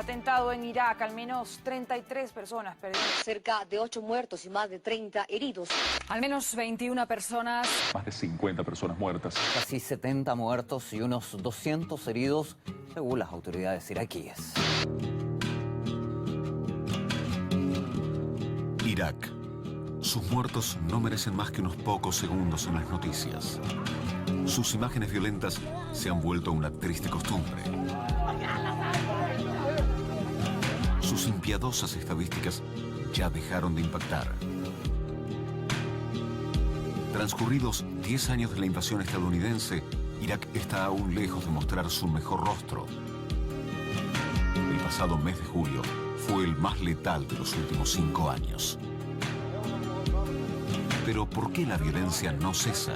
Atentado en Irak, al menos 33 personas perdieron. Cerca de 8 muertos y más de 30 heridos. Al menos 21 personas. Más de 50 personas muertas. Casi 70 muertos y unos 200 heridos, según las autoridades iraquíes. Irak. Sus muertos no merecen más que unos pocos segundos en las noticias. Sus imágenes violentas se han vuelto una triste costumbre. Sus impiadosas estadísticas ya dejaron de impactar. Transcurridos 10 años de la invasión estadounidense, Irak está aún lejos de mostrar su mejor rostro. El pasado mes de julio fue el más letal de los últimos 5 años. Pero ¿por qué la violencia no cesa?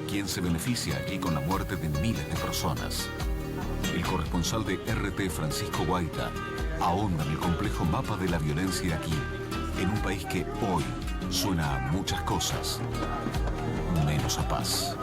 ¿Quién se beneficia aquí con la muerte de miles de personas? El corresponsal de RT, Francisco Guaita, ahonda en el complejo mapa de la violencia iraquí, en un país que hoy suena a muchas cosas, menos a paz.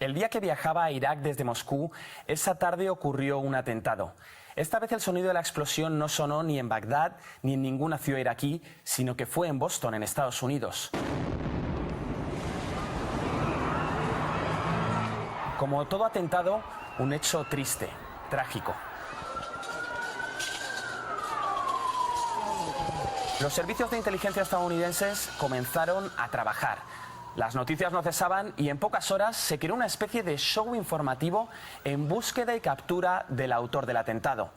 El día que viajaba a Irak desde Moscú, esa tarde ocurrió un atentado. Esta vez el sonido de la explosión no sonó ni en Bagdad ni en ninguna ciudad iraquí, sino que fue en Boston, en Estados Unidos. Como todo atentado, un hecho triste, trágico. Los servicios de inteligencia estadounidenses comenzaron a trabajar. Las noticias no cesaban y en pocas horas se creó una especie de show informativo en búsqueda y captura del autor del atentado.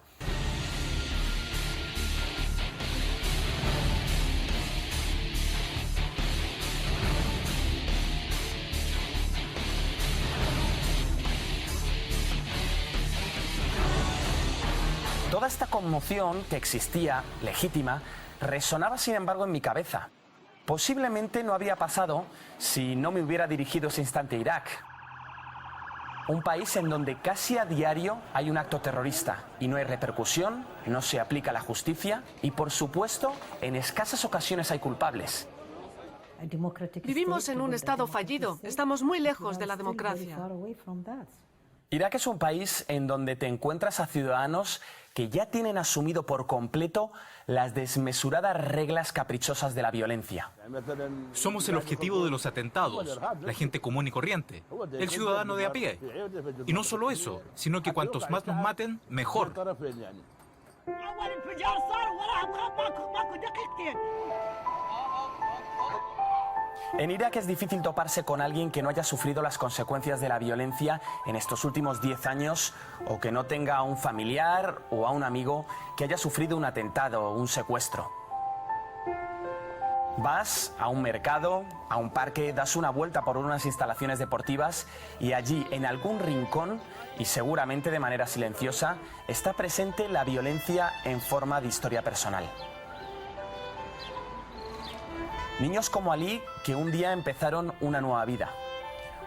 Toda esta conmoción que existía, legítima, resonaba sin embargo en mi cabeza. Posiblemente no habría pasado si no me hubiera dirigido ese instante a Irak. Un país en donde casi a diario hay un acto terrorista y no hay repercusión, no se aplica la justicia y, por supuesto, en escasas ocasiones hay culpables. Vivimos en un estado fallido. Estamos muy lejos de la democracia. Irak es un país en donde te encuentras a ciudadanos que ya tienen asumido por completo las desmesuradas reglas caprichosas de la violencia. Somos el objetivo de los atentados, la gente común y corriente, el ciudadano de a pie. Y no solo eso, sino que cuantos más nos maten, mejor. En Irak es difícil toparse con alguien que no haya sufrido las consecuencias de la violencia en estos últimos 10 años o que no tenga a un familiar o a un amigo que haya sufrido un atentado o un secuestro. Vas a un mercado, a un parque, das una vuelta por unas instalaciones deportivas y allí, en algún rincón, y seguramente de manera silenciosa, está presente la violencia en forma de historia personal. Niños como Ali que un día empezaron una nueva vida.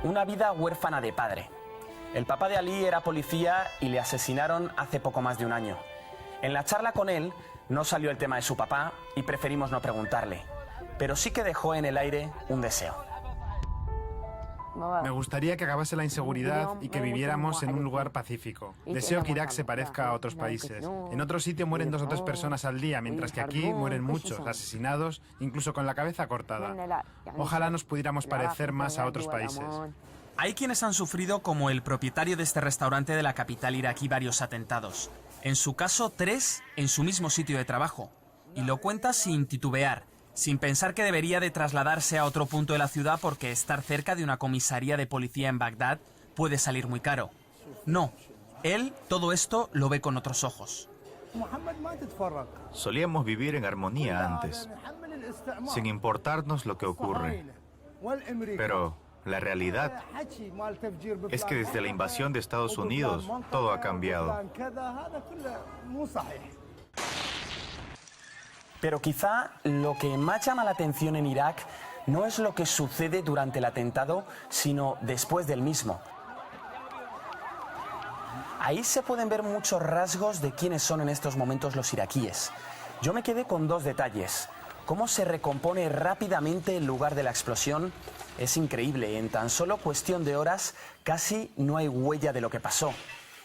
Una vida huérfana de padre. El papá de Ali era policía y le asesinaron hace poco más de un año. En la charla con él no salió el tema de su papá y preferimos no preguntarle. Pero sí que dejó en el aire un deseo. Me gustaría que acabase la inseguridad y que viviéramos en un lugar pacífico. Deseo que Irak se parezca a otros países. En otro sitio mueren 2 o 3 personas al día, mientras que aquí mueren muchos, asesinados, incluso con la cabeza cortada. Ojalá nos pudiéramos parecer más a otros países. Hay quienes han sufrido, como el propietario de este restaurante de la capital iraquí, varios atentados. En su caso, 3 en su mismo sitio de trabajo. Y lo cuenta sin titubear, sin pensar que debería de trasladarse a otro punto de la ciudad porque estar cerca de una comisaría de policía en Bagdad puede salir muy caro. No, él todo esto lo ve con otros ojos. Solíamos vivir en armonía antes, sin importarnos lo que ocurre. Pero la realidad es que desde la invasión de Estados Unidos todo ha cambiado. Pero quizá lo que más llama la atención en Irak no es lo que sucede durante el atentado, sino después del mismo. Ahí se pueden ver muchos rasgos de quiénes son en estos momentos los iraquíes. Yo me quedé con dos detalles. Cómo se recompone rápidamente el lugar de la explosión es increíble. En tan solo cuestión de horas casi no hay huella de lo que pasó.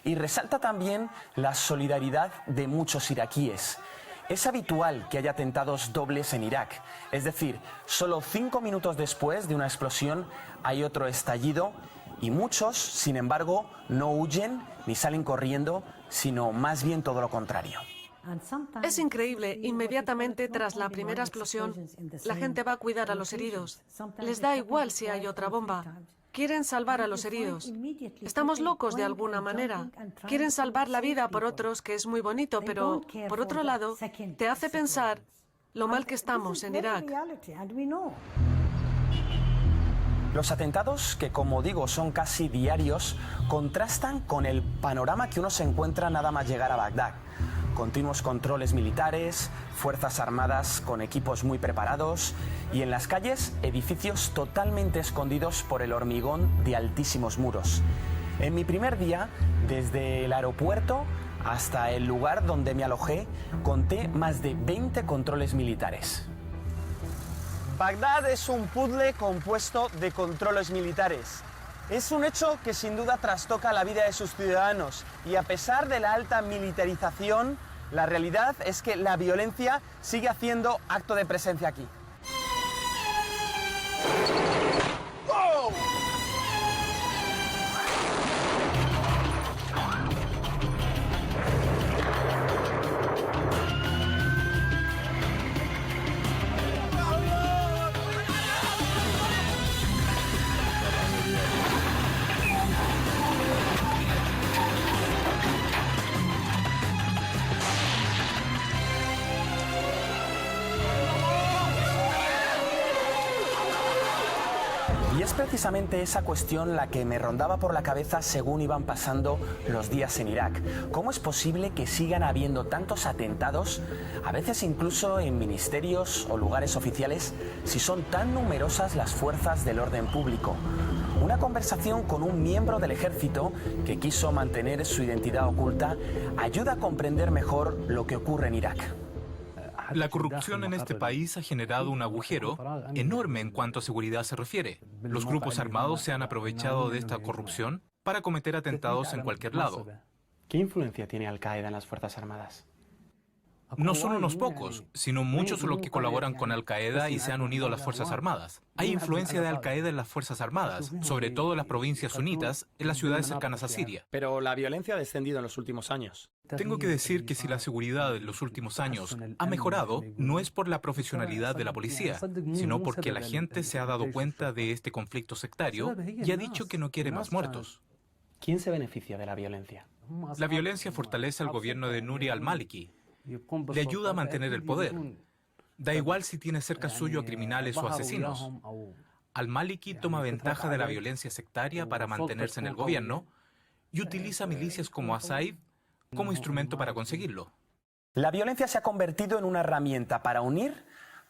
Y resalta también la solidaridad de muchos iraquíes. Es habitual que haya atentados dobles en Irak. Es decir, solo 5 minutos después de una explosión hay otro estallido y muchos, sin embargo, no huyen ni salen corriendo, sino más bien todo lo contrario. Es increíble. Inmediatamente tras la primera explosión, la gente va a cuidar a los heridos. Les da igual si hay otra bomba. Quieren salvar a los heridos. Estamos locos de alguna manera. Quieren salvar la vida por otros, que es muy bonito, pero por otro lado, te hace pensar lo mal que estamos en Irak. Los atentados, que como digo son casi diarios, contrastan con el panorama que uno se encuentra nada más llegar a Bagdad. Continuos controles militares, fuerzas armadas con equipos muy preparados y en las calles edificios totalmente escondidos por el hormigón de altísimos muros. En mi primer día, desde el aeropuerto hasta el lugar donde me alojé, conté más de 20 controles militares. Bagdad es un puzzle compuesto de controles militares. Es un hecho que sin duda trastoca la vida de sus ciudadanos y a pesar de la alta militarización, la realidad es que la violencia sigue haciendo acto de presencia aquí. Y es precisamente esa cuestión la que me rondaba por la cabeza según iban pasando los días en Irak. ¿Cómo es posible que sigan habiendo tantos atentados, a veces incluso en ministerios o lugares oficiales, si son tan numerosas las fuerzas del orden público? Una conversación con un miembro del ejército que quiso mantener su identidad oculta ayuda a comprender mejor lo que ocurre en Irak. La corrupción en este país ha generado un agujero enorme en cuanto a seguridad se refiere. Los grupos armados se han aprovechado de esta corrupción para cometer atentados en cualquier lado. ¿Qué influencia tiene Al-Qaeda en las Fuerzas Armadas? No son unos pocos, sino muchos los que colaboran con Al-Qaeda y se han unido a las Fuerzas Armadas. Hay influencia de Al-Qaeda en las Fuerzas Armadas, sobre todo en las provincias sunitas, en las ciudades cercanas a Siria. Pero la violencia ha descendido en los últimos años. Tengo que decir que si la seguridad en los últimos años ha mejorado, no es por la profesionalidad de la policía, sino porque la gente se ha dado cuenta de este conflicto sectario y ha dicho que no quiere más muertos. ¿Quién se beneficia de la violencia? La violencia fortalece al gobierno de Nuri al-Maliki. Le ayuda a mantener el poder. Da igual si tiene cerca suyo a criminales o asesinos. Al-Maliki toma ventaja de la violencia sectaria para mantenerse en el gobierno y utiliza milicias como Asaid como instrumento para conseguirlo. La violencia se ha convertido en una herramienta para unir,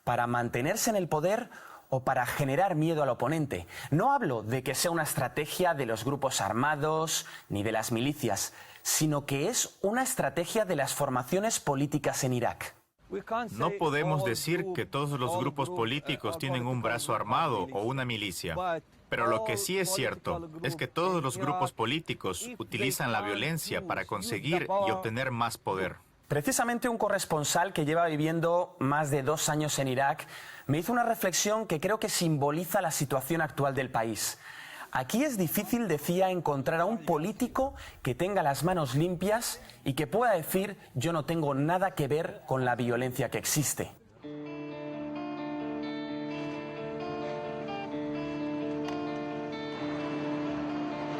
para mantenerse en el poder o para generar miedo al oponente. No hablo de que sea una estrategia de los grupos armados ni de las milicias, sino que es una estrategia de las formaciones políticas en Irak. No podemos decir que todos los grupos políticos tienen un brazo armado o una milicia. Pero lo que sí es cierto es que todos los grupos políticos utilizan la violencia para conseguir y obtener más poder. Precisamente un corresponsal que lleva viviendo más de 2 años en Irak me hizo una reflexión que creo que simboliza la situación actual del país. Aquí es difícil, decía, encontrar a un político que tenga las manos limpias y que pueda decir yo no tengo nada que ver con la violencia que existe.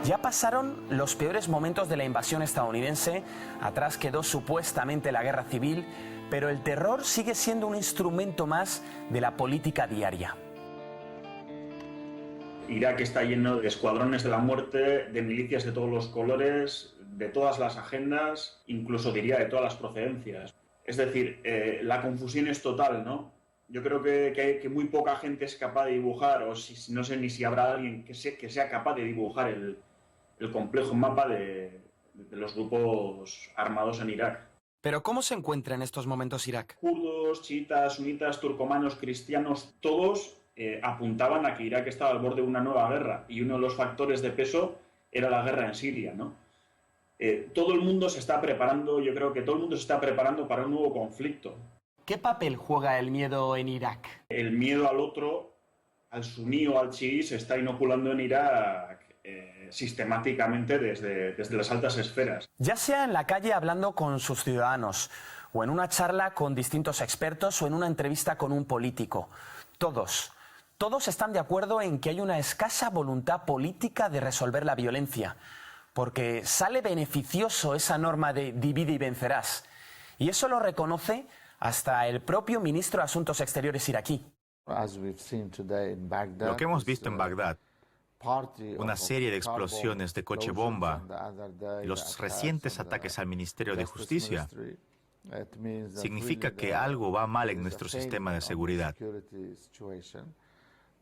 Ya pasaron los peores momentos de la invasión estadounidense, atrás quedó supuestamente la guerra civil, pero el terror sigue siendo un instrumento más de la política diaria. Irak está lleno de escuadrones de la muerte, de milicias de todos los colores, de todas las agendas, incluso diría de todas las procedencias. Es decir, la confusión es total, ¿no? Yo creo que muy poca gente es capaz de dibujar, o no sé ni si habrá alguien que sea capaz de dibujar el complejo mapa de los grupos armados en Irak. Pero ¿cómo se encuentra en estos momentos Irak? Kurdos, chiitas, sunitas, turcomanos, cristianos, todos apuntaban a que Irak estaba al borde de una nueva guerra, y uno de los factores de peso era la guerra en Siria, ¿no? Todo el mundo se está preparando, yo creo que todo el mundo se está preparando para un nuevo conflicto. ¿Qué papel juega el miedo en Irak? El miedo al otro, al suní o al chií, se está inoculando en Irak sistemáticamente desde las altas esferas. Ya sea en la calle hablando con sus ciudadanos, o en una charla con distintos expertos, o en una entrevista con un político, todos están de acuerdo en que hay una escasa voluntad política de resolver la violencia, porque sale beneficioso esa norma de divide y vencerás. Y eso lo reconoce hasta el propio ministro de Asuntos Exteriores iraquí. Lo que hemos visto en Bagdad, una serie de explosiones de coche bomba, y los recientes ataques al Ministerio de Justicia, significa que algo va mal en nuestro sistema de seguridad.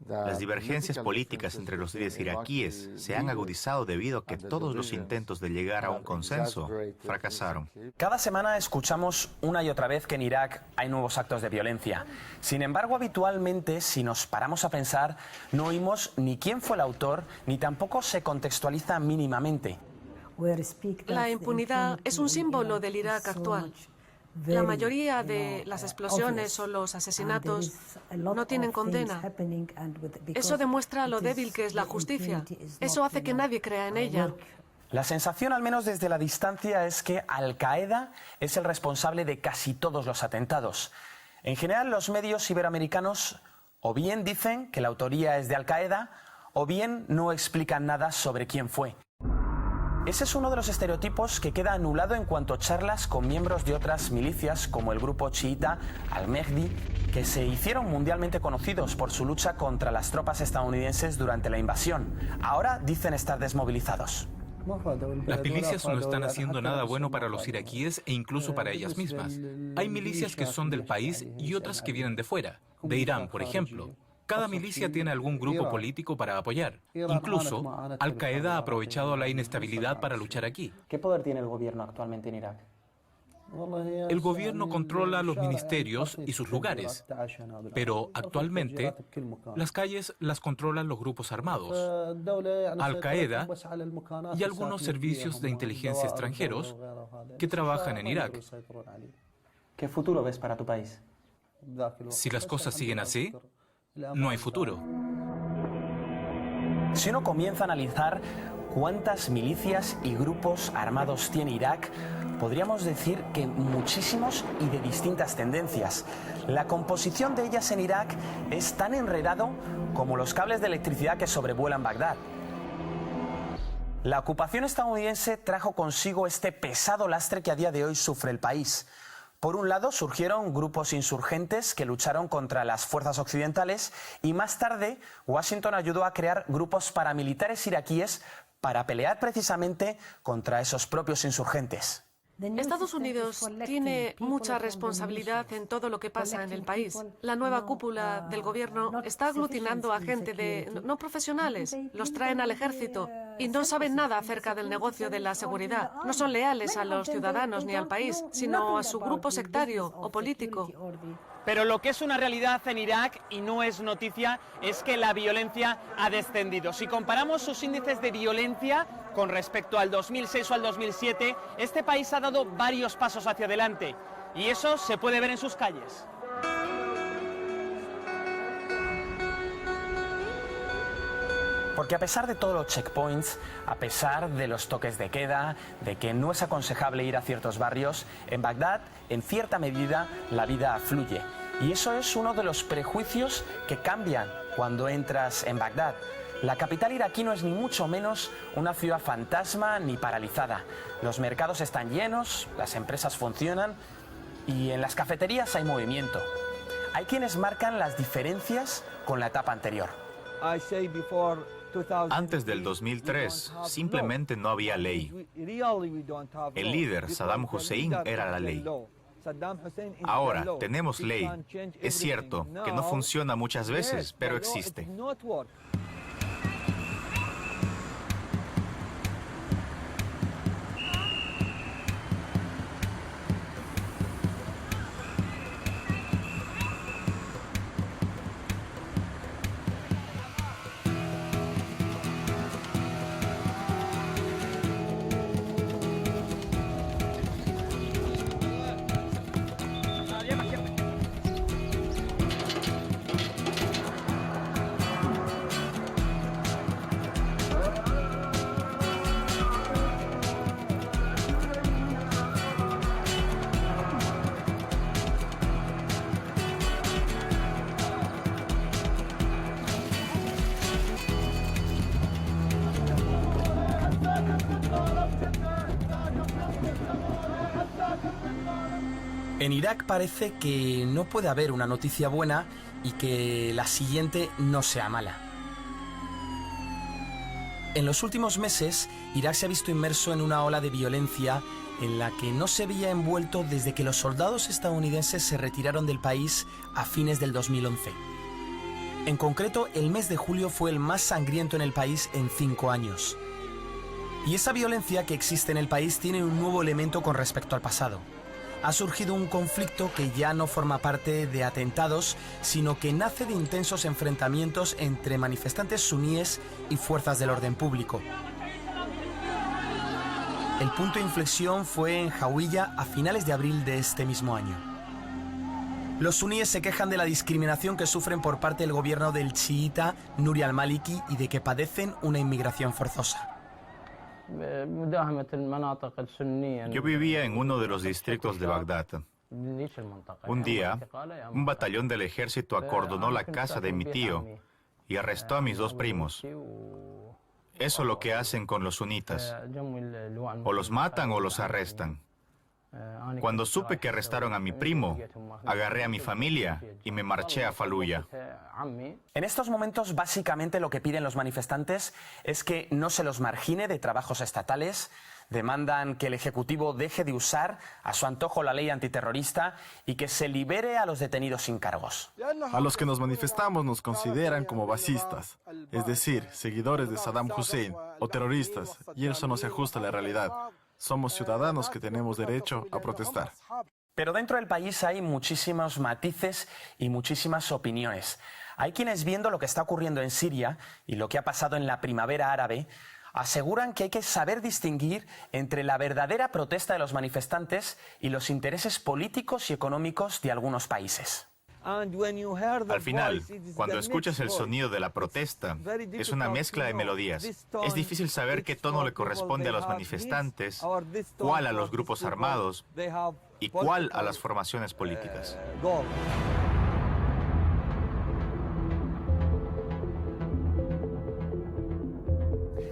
Las divergencias políticas entre los líderes iraquíes se han agudizado debido a que todos los intentos de llegar a un consenso fracasaron. Cada semana escuchamos una y otra vez que en Irak hay nuevos actos de violencia. Sin embargo, habitualmente, si nos paramos a pensar, no oímos ni quién fue el autor, ni tampoco se contextualiza mínimamente. La impunidad es un símbolo del Irak actual. La mayoría de las explosiones o los asesinatos no tienen condena. Eso demuestra lo débil que es la justicia. Eso hace que nadie crea en ella. La sensación, al menos desde la distancia, es que Al-Qaeda es el responsable de casi todos los atentados. En general, los medios iberoamericanos o bien dicen que la autoría es de Al-Qaeda o bien no explican nada sobre quién fue. Ese es uno de los estereotipos que queda anulado en cuanto charlas con miembros de otras milicias como el grupo chiita Al-Mehdi, que se hicieron mundialmente conocidos por su lucha contra las tropas estadounidenses durante la invasión. Ahora dicen estar desmovilizados. Las milicias no están haciendo nada bueno para los iraquíes e incluso para ellas mismas. Hay milicias que son del país y otras que vienen de fuera, de Irán, por ejemplo. Cada milicia tiene algún grupo político para apoyar. Incluso, Al-Qaeda ha aprovechado la inestabilidad para luchar aquí. ¿Qué poder tiene el gobierno actualmente en Irak? El gobierno controla los ministerios y sus lugares, pero actualmente las calles las controlan los grupos armados, Al-Qaeda y algunos servicios de inteligencia extranjeros que trabajan en Irak. ¿Qué futuro ves para tu país? Si las cosas siguen así, no hay futuro. Si uno comienza a analizar cuántas milicias y grupos armados tiene Irak, podríamos decir que muchísimos y de distintas tendencias. La composición de ellas en Irak es tan enredado como los cables de electricidad que sobrevuelan Bagdad. La ocupación estadounidense trajo consigo este pesado lastre que a día de hoy sufre el país. Por un lado, surgieron grupos insurgentes que lucharon contra las fuerzas occidentales y más tarde Washington ayudó a crear grupos paramilitares iraquíes para pelear precisamente contra esos propios insurgentes. Estados Unidos tiene mucha responsabilidad en todo lo que pasa en el país. La nueva cúpula del gobierno está aglutinando a gente no profesionales. Los traen al ejército y no saben nada acerca del negocio de la seguridad. No son leales a los ciudadanos ni al país, sino a su grupo sectario o político. Pero lo que es una realidad en Irak, y no es noticia, es que la violencia ha descendido. Si comparamos sus índices de violencia con respecto al 2006 o al 2007, este país ha dado varios pasos hacia adelante. Y eso se puede ver en sus calles. Porque a pesar de todos los checkpoints, a pesar de los toques de queda, de que no es aconsejable ir a ciertos barrios, en Bagdad, en cierta medida, la vida fluye. Y eso es uno de los prejuicios que cambian cuando entras en Bagdad. La capital iraquí no es ni mucho menos una ciudad fantasma ni paralizada. Los mercados están llenos, las empresas funcionan y en las cafeterías hay movimiento. Hay quienes marcan las diferencias con la etapa anterior. Antes del 2003, simplemente no había ley. El líder, Saddam Hussein, era la ley. Ahora, tenemos ley. Es cierto que no funciona muchas veces, pero existe. En Irak parece que no puede haber una noticia buena y que la siguiente no sea mala. En los últimos meses, Irak se ha visto inmerso en una ola de violencia en la que no se veía envuelto desde que los soldados estadounidenses se retiraron del país a fines del 2011. En concreto, el mes de julio fue el más sangriento en el país en 5 años. Y esa violencia que existe en el país tiene un nuevo elemento con respecto al pasado. Ha surgido un conflicto que ya no forma parte de atentados, sino que nace de intensos enfrentamientos entre manifestantes suníes y fuerzas del orden público. El punto de inflexión fue en Hawija a finales de abril de este mismo año. Los suníes se quejan de la discriminación que sufren por parte del gobierno del chiita Nouri al-Maliki y de que padecen una inmigración forzosa. Yo vivía en uno de los distritos de Bagdad. Un día, un batallón del ejército acordonó la casa de mi tío y arrestó a mis 2 primos. Eso es lo que hacen con los sunitas. O los matan o los arrestan. Cuando supe que arrestaron a mi primo, agarré a mi familia y me marché a Faluya. En estos momentos, básicamente lo que piden los manifestantes es que no se los margine de trabajos estatales, demandan que el Ejecutivo deje de usar a su antojo la ley antiterrorista y que se libere a los detenidos sin cargos. A los que nos manifestamos nos consideran como basistas, es decir, seguidores de Saddam Hussein o terroristas, y eso no se ajusta a la realidad. Somos ciudadanos que tenemos derecho a protestar. Pero dentro del país hay muchísimos matices y muchísimas opiniones. Hay quienes, viendo lo que está ocurriendo en Siria y lo que ha pasado en la primavera árabe, aseguran que hay que saber distinguir entre la verdadera protesta de los manifestantes y los intereses políticos y económicos de algunos países. Al final, cuando escuchas el sonido de la protesta, es una mezcla de melodías. Es difícil saber qué tono le corresponde a los manifestantes, cuál a los grupos armados y cuál a las formaciones políticas.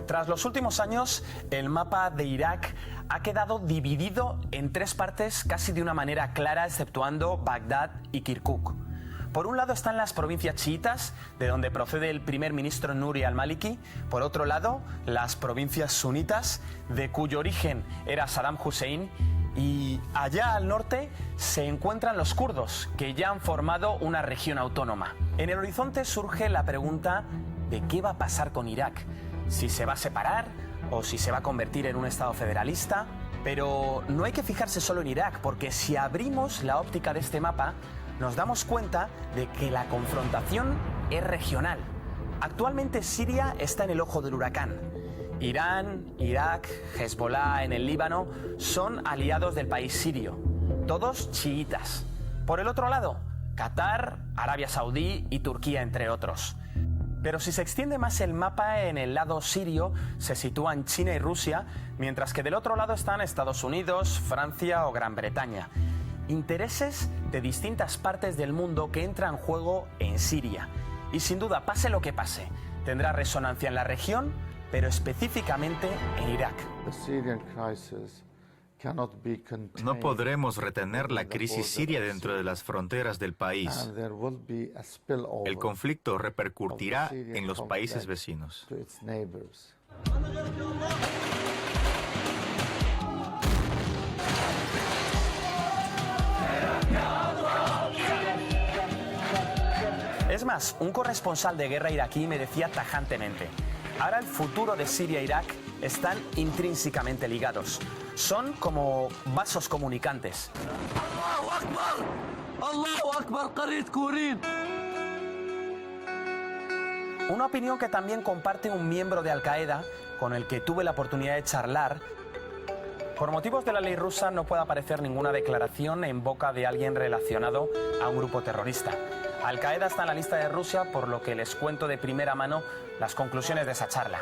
Tras los últimos años, el mapa de Irak ha quedado dividido en 3 partes casi de una manera clara, exceptuando Bagdad y Kirkuk. Por un lado están las provincias chiitas, de donde procede el primer ministro Nouri al-Maliki. Por otro lado, las provincias sunitas, de cuyo origen era Saddam Hussein. Y allá al norte se encuentran los kurdos, que ya han formado una región autónoma. En el horizonte surge la pregunta de qué va a pasar con Irak. Si se va a separar o si se va a convertir en un estado federalista. Pero no hay que fijarse solo en Irak, porque si abrimos la óptica de este mapa, nos damos cuenta de que la confrontación es regional. Actualmente Siria está en el ojo del huracán. Irán, Irak, Hezbollah en el Líbano son aliados del país sirio, todos chiitas. Por el otro lado, Qatar, Arabia Saudí y Turquía, entre otros. Pero si se extiende más el mapa, en el lado sirio se sitúan China y Rusia, mientras que del otro lado están Estados Unidos, Francia o Gran Bretaña. Intereses de distintas partes del mundo que entran en juego en Siria. Y sin duda, pase lo que pase, tendrá resonancia en la región, pero específicamente en Irak. No podremos retener la crisis siria dentro de las fronteras del país. El conflicto repercutirá en los países vecinos. más, un corresponsal de guerra iraquí me decía tajantemente: ahora el futuro de Siria e Irak están intrínsecamente ligados. Son como vasos comunicantes. Una opinión que también comparte un miembro de Al-Qaeda con el que tuve la oportunidad de charlar. Por motivos de la ley rusa no puede aparecer ninguna declaración en boca de alguien relacionado a un grupo terrorista. Al-Qaeda está en la lista de Rusia, por lo que les cuento de primera mano las conclusiones de esa charla.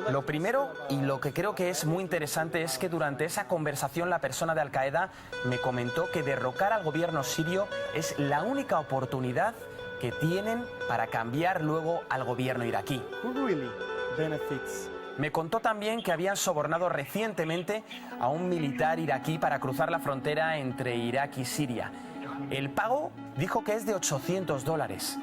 Lo primero, y lo que creo que es muy interesante, es que durante esa conversación la persona de Al-Qaeda me comentó que derrocar al gobierno sirio es la única oportunidad que tienen para cambiar luego al gobierno iraquí. Me contó también que habían sobornado recientemente a un militar iraquí para cruzar la frontera entre Irak y Siria. El pago dijo que es de $800.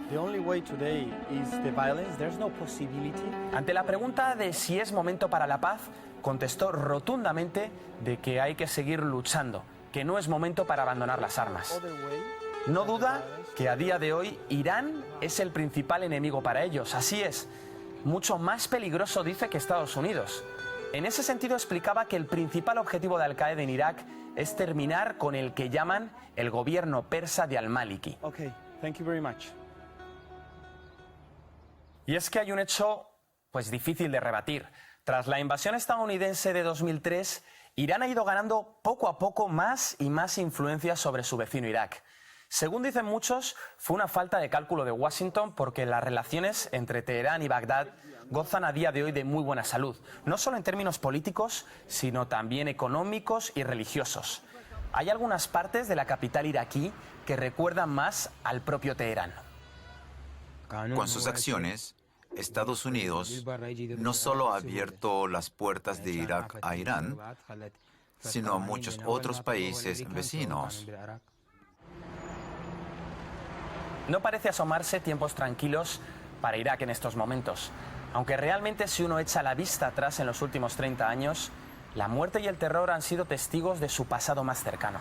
Ante la pregunta de si es momento para la paz, contestó rotundamente de que hay que seguir luchando, que no es momento para abandonar las armas. No duda que a día de hoy Irán es el principal enemigo para ellos. Así es, mucho más peligroso dice que Estados Unidos. En ese sentido explicaba que el principal objetivo de Al-Qaeda en Irak es terminar con el que llaman el gobierno persa de Al-Maliki. Y es que hay un hecho pues difícil de rebatir. Tras la invasión estadounidense de 2003, Irán ha ido ganando poco a poco más y más influencia sobre su vecino Irak. Según dicen muchos, fue una falta de cálculo de Washington, porque las relaciones entre Teherán y Bagdad gozan a día de hoy de muy buena salud, no solo en términos políticos, sino también económicos y religiosos. Hay algunas partes de la capital iraquí que recuerdan más al propio Teherán. Con sus acciones, Estados Unidos no solo ha abierto las puertas de Irak a Irán, sino a muchos otros países vecinos. No parece asomarse tiempos tranquilos para Irak en estos momentos, aunque realmente si uno echa la vista atrás en los últimos 30 años, la muerte y el terror han sido testigos de su pasado más cercano.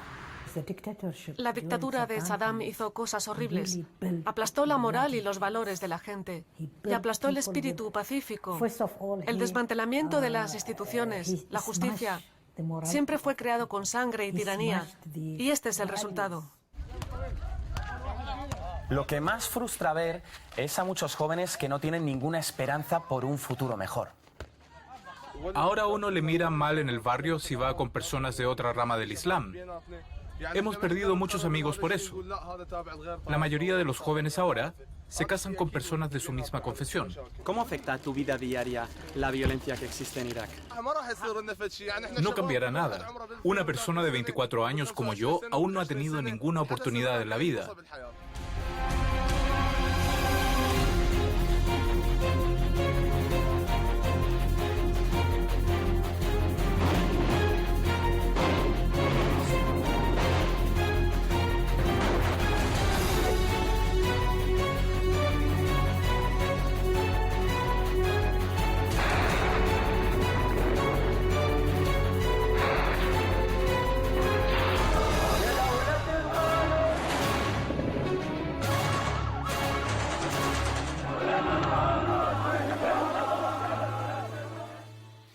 La dictadura de Saddam hizo cosas horribles. Aplastó la moral y los valores de la gente. Y aplastó el espíritu pacífico. El desmantelamiento de las instituciones, la justicia, siempre fue creado con sangre y tiranía. Y este es el resultado. Lo que más frustra ver es a muchos jóvenes que no tienen ninguna esperanza por un futuro mejor. Ahora uno le mira mal en el barrio si va con personas de otra rama del Islam. Hemos perdido muchos amigos por eso. La mayoría de los jóvenes ahora se casan con personas de su misma confesión. ¿Cómo afecta a tu vida diaria la violencia que existe en Irak? No cambiará nada. Una persona de 24 años como yo aún no ha tenido ninguna oportunidad en la vida.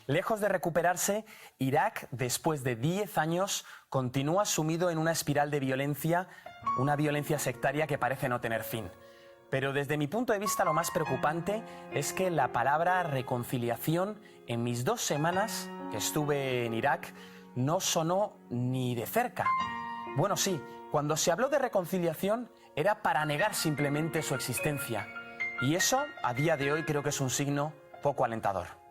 Lejos de recuperarse, Irak, después de 10 años, continúa sumido en una espiral de violencia, una violencia sectaria que parece no tener fin. Pero desde mi punto de vista, lo más preocupante es que la palabra reconciliación, en mis 2 semanas que estuve en Irak, no sonó ni de cerca. Bueno, sí, cuando se habló de reconciliación era para negar simplemente su existencia. Y eso, a día de hoy, creo que es un signo poco alentador.